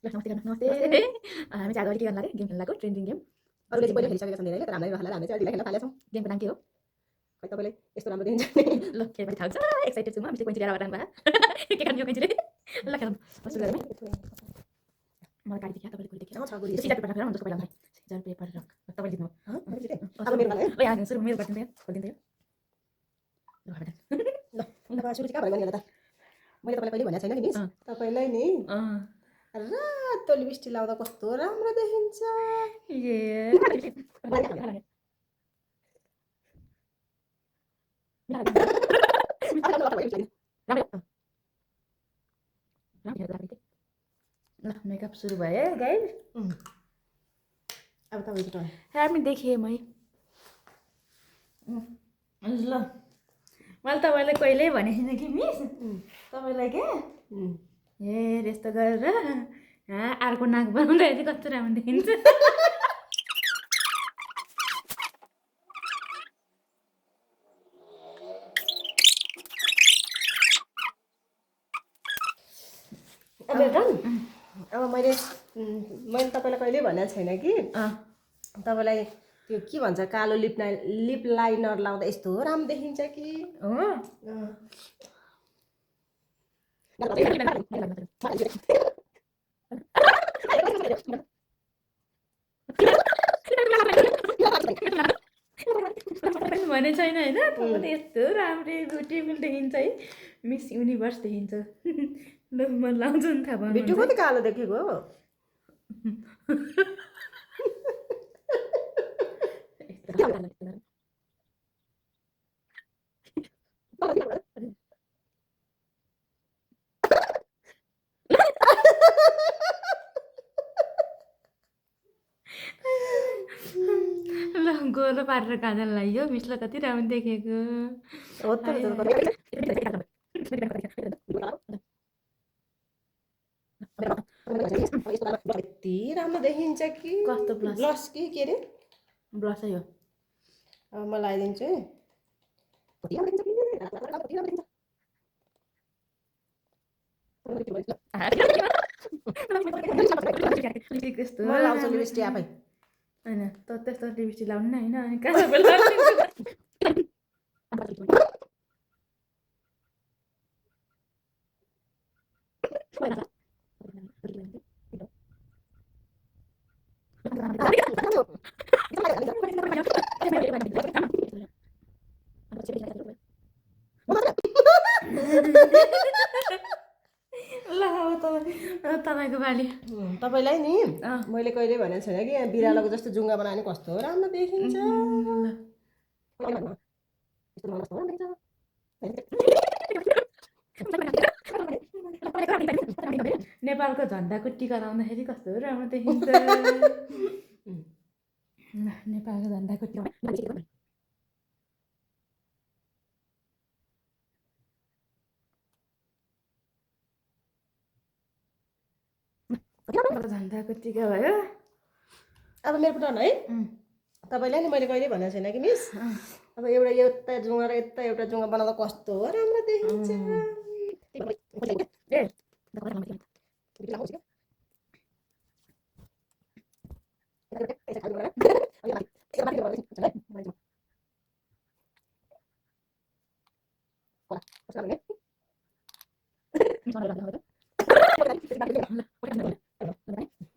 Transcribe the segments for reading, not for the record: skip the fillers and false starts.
नमस्ते नमस्ते हामी चाहिँ आज अहिले के गर्न लाग्यो गेम खेल्न लाग्यो ट्रेन्डिङ गेम अरूले चाहिँ पहिले खेलिसकेका छन् धेरैले तर हामीलाई रहला हामी चाहिँ अहिले खेल्न थालेछौँ गेमको नाम के हो खै तपाईँले यस्तो राम्रो देखिन्छ नि ल खेल्न थाहा छ एक्साइटेड छु म मिस्टेक पोइन्ट ल्याएर भए के गर्ने यो पोइन्टले ल खेलौँ सुरु गरौँ मलाई कार्ड देखिया तपाईँले कुरी देखिया छ गुडी सिजर पेपर राखेर म जसको पहिला आउँछ सिजर पेपर रक तपाईले जित्नु अब मेरो पालो है ल यहाँ सुरु मेरो गरिदिनु खोलिदिनु ल हटा ल अब सुरु चाहिँ कहाँ भयो भने त मैले तपाईँलाई कहिले भनेको छैन नि मिस तपाईँलाई नि रातो लिपस्टिक लाउँदा कस्तो राम्रो देखिन्छ ए ल मेकअप सुरु भयो है गाइज अब तपाईँको टर्न हामी देखेँ मै ल मैले तपाईँलाई कहिल्यै भनेको थिइनँ कि मिस तपाईँलाई क्या ए यस्तो गरेर अर्को नाक बनाउँदाखेरि कस्तो राम्रो देखिन्छ अब मेरो टर्न अब मैले तपाईँलाई कहिले भनेको छैन कि तपाईँलाई त्यो के भन्छ कालो लिप लाइनर लाउँदा यस्तो राम्रो देखिन्छ कि हो भने छैन होइन तपाईँले यस्तो राम्रै ब्युटिफुल देखिन्छ है मिस युनिभर्स देखिन्छ ल म लाउँछु नि थाहा बिट्टु भयो कति कालो देखेको ल गोलो पारेर काजल लाग्यो मिसलाई कति राम्रो देखेको हो त यति राम्रो देखिन्छ कि कस्तो ब्लस ब्लस कि के अरे ब्लसै हो अब म लगाइदिन्छु है त्यस्तो म लाउँछु लिपस्टिक आफै होइन त त्यस्तो लिपस्टिक लाउनु नि होइन अनि कहाँ सबै ल अब तपाईँको बाली तपाईँलाई नि मैले कहिले भनेको छैन कि यहाँ बिरालोको जस्तो जुङ्गा बनायो भने कस्तो राम्रो देखिन्छ नेपालको झन्डाको टिका लाउँदाखेरि कस्तो राम्रो देखिन्छ नेपालको झन्डाको टिका झन्डाको टिका भयो अब मेरो टर्न है तपाईँलाई नि मैले कहिले भनेको छैन कि मिस अब एउटा यता जुङ्गा र यता एउटा जुङ्गा बनाउँदा कस्तो राम्रो देखिन्छ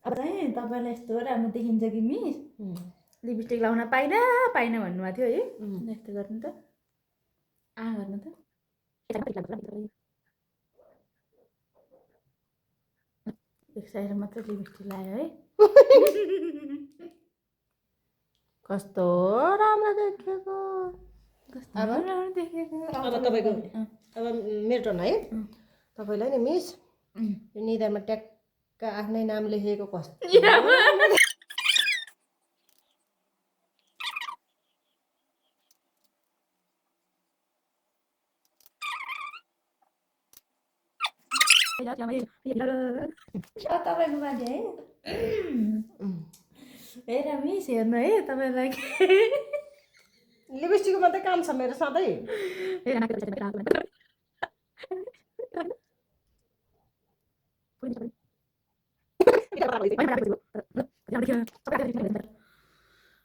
अब चाहिँ तपाईँलाई यस्तो राम्रो देखिन्छ कि मिस लिपस्टिक लाउन पाइनँ भन्नुभएको थियो है यस्तो गर्नु त गर्नु त एक साइड मात्रै लिपस्टिक लगायो है कस्तो राम्रो देखेको कस्तो राम्रो देखेको अब तपाईँको अब मेरो टर्न है तपाईँलाई नि मिस यो निधारमा ट्याक्क आफ्नै नाम लेखेको कस्तो तपाईँको बाजे है हेर मिस हेर्नु है तपाईँलाई लिपस्टिकको मात्रै काम छ मेरो सधैँ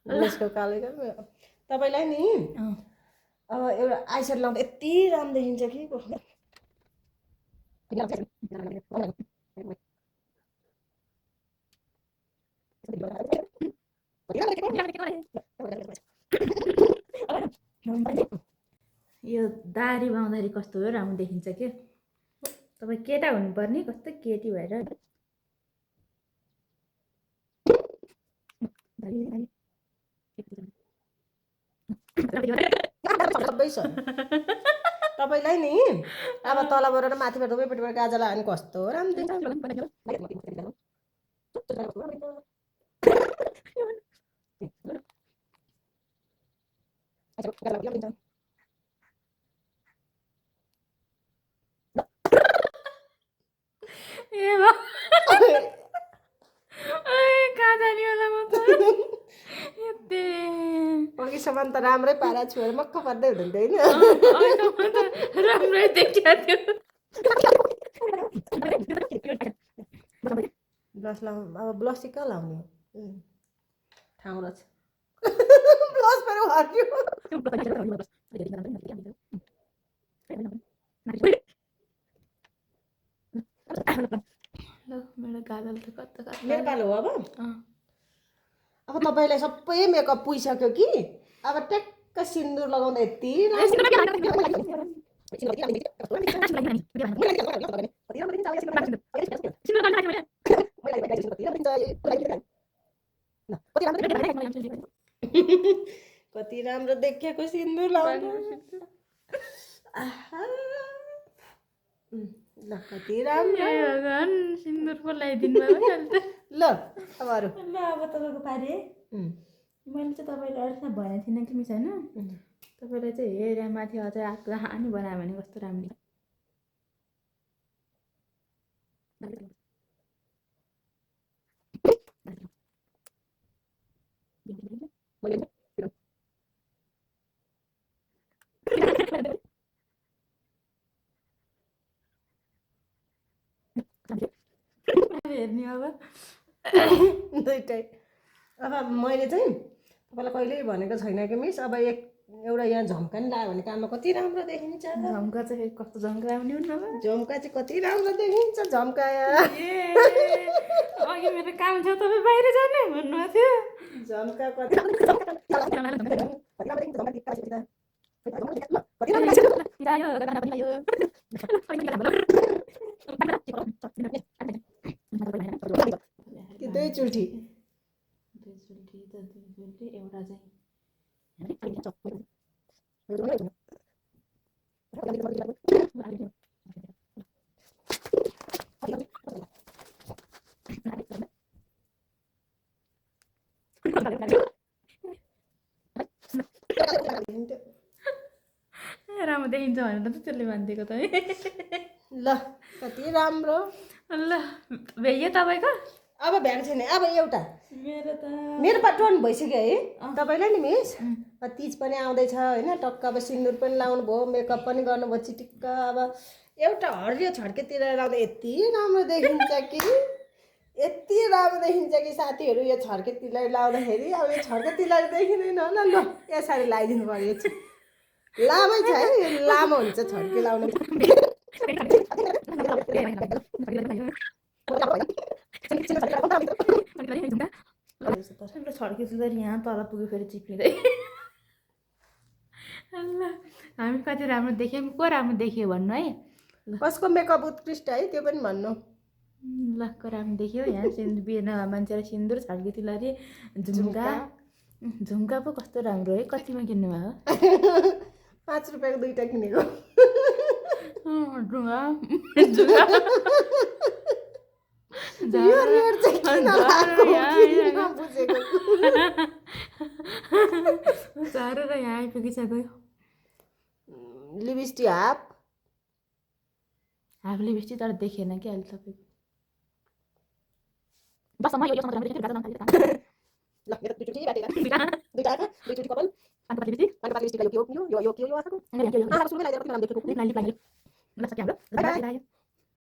यसको कालो तपाईँलाई नि अब एउटा आइसेट लाउँदा यति राम्रो देखिन्छ कि यो दारी बाउँदाखेरि कस्तो राम्रो देखिन्छ के तपाईँ केटा हुनुपर्ने कस्तो केटी भएर सबै छ तपाईँलाई नि अब तलबाट र माथिबाट दुवैपट्टिबाट गाजा लगायो भने कस्तो राम्रो देखिन्छ कहाँ जाने होला म त अघिसम्म त राम्रै पारा छोएर मक्क पर्दै हुनुहुन्थ्यो होइन राम्रै देखिया थियो ब्लस लाउनु अब ब्लस चाहिँ कहाँ लाउने ठाउँ रहेछ ब्लस पनि हट्यो मेरो गाजल त कता मेरो पालो हो अब तपाईँलाई सबै मेकअप पुगिसक्यो कि अब ट्याक्क सिन्दुर लगाउँदा यति कति राम्रो देखेको सिन्दुर लगाउनु ल कति राम्रो सिन्दुर पो लगाइदिनु भयो ल अब अरू ल अब तपाईँको पारे मैले चाहिँ तपाईँले अरूसँग भनेको थिइनँ कि मिस होइन तपाईँलाई चाहिँ हेरेर माथि अझै आनी बनायो भने कस्तो राम्रो हेर्ने अब दुइटै अब मैले चाहिँ तपाईँलाई कहिल्यै भनेको छैन कि मिस अब एउटा यहाँ झम्का नि लगायो भने कानमा कति राम्रो देखिन्छ झम्का चाहिँ कस्तो झम्का आउने हुन् अब झम्का चाहिँ कति राम्रो देखिन्छ झम्का अघि मेरो काम छ तपाईँ बाहिर जाने भन्नुभएको थियो झम्का कति दुईचोटि एउटा चाहिँ राम्रो देखिन्छ भनेर त त्यसले भनिदिएको त ल कति राम्रो ल भ्याइयो तपाईँको अब भ्याएको छैन अब एउटा मेरो मेरो पाटोन भइसक्यो है तपाईँलाई नि मिस तिज पनि आउँदैछ होइन टक्क अब सिन्दुर पनि लाउनु भयो मेकअप पनि गर्नुभयो चिटिक्क अब एउटा हरियो छड्केतिर लाउँदा यति राम्रो देखिन्छ कि यति राम्रो देखिन्छ कि साथीहरू यो छड्के तिलहरी लाउँदाखेरि अब यो छड्के तिलहरी देखिँदैन होला ल यसरी लगाइदिनु पर्यो लामै छ है लामो हुन्छ छड्के लाउनु छड्के तिलहरी यहाँ तल पुग्यो फेरि चिप्लिँदै ल हामी कति राम्रो देख्यौँ को राम्रो देख्यो भन्नु है कसको मेकअप उत्कृष्ट है त्यो पनि भन्नु ल को राम्रो देख्यो यहाँ सिन्दुर बिना मान्छेलाई सिन्दुर छड्के तिलहरी झुम्का झुम्का पो कस्तो राम्रो है कतिमा किन्नु भयो 5 रुपियाँको दुईटा किनेको ढुङ्गा झरेर यहाँ आइपुगिसक्यो लिपस्टिक हाफ लिपस्टिक तर देखेन कि अहिले तपाईँको ल मेरो दुईचोटि बाटेर दुईटा दुईचोटि कपाल अन्त लिपस्टिक लिपस्टिक यो आँखाको सुरुमै लगाइदिएर कति राम्रो देखेको बाई बाई